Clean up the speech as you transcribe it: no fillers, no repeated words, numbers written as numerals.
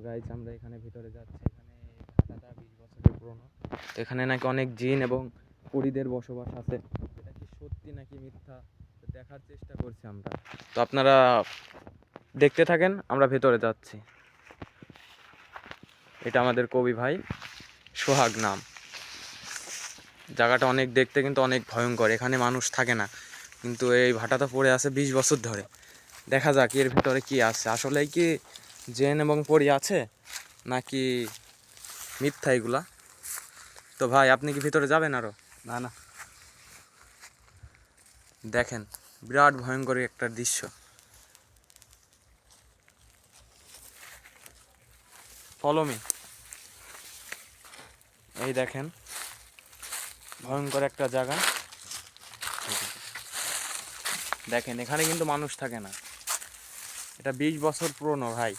Guys আমরা এখানে ভিতরে যাচ্ছি। এখানে ভাটাটা 20 বছরের পুরনো। এখানে নাকি অনেক জিন এবং পরীদের বসবাস আছে। এটা কি সত্যি নাকি মিথ্যা দেখার চেষ্টা করছি আমরা। তো আপনারা দেখতে থাকেন, আমরা ভেতরে যাচ্ছি। এটা আমাদের কবি ভাই সোহাগ নাম। জায়গাটা অনেক দেখতে কিন্তু অনেক ভয়ঙ্কর। এখানে মানুষ থাকে না, কিন্তু এই ভাটাটা পড়ে আছে 20 বছর ধরে। দেখা যাক এর ভেতরে কি আছে, আসলে কি জেন এবং পরী আছে নাকি মিথ্যা এগুলা। তো ভাই আপনি কি ভিতরে যাবেন আরো? না না, দেখেন বিরাট ভয়ঙ্কর একটা দৃশ্য। Follow me. এই দেখেন ভয়ঙ্কর একটা জায়গা। দেখেন এখানে কিন্তু মানুষ থাকে না। এটা 20 বছর পুরনো ভাই।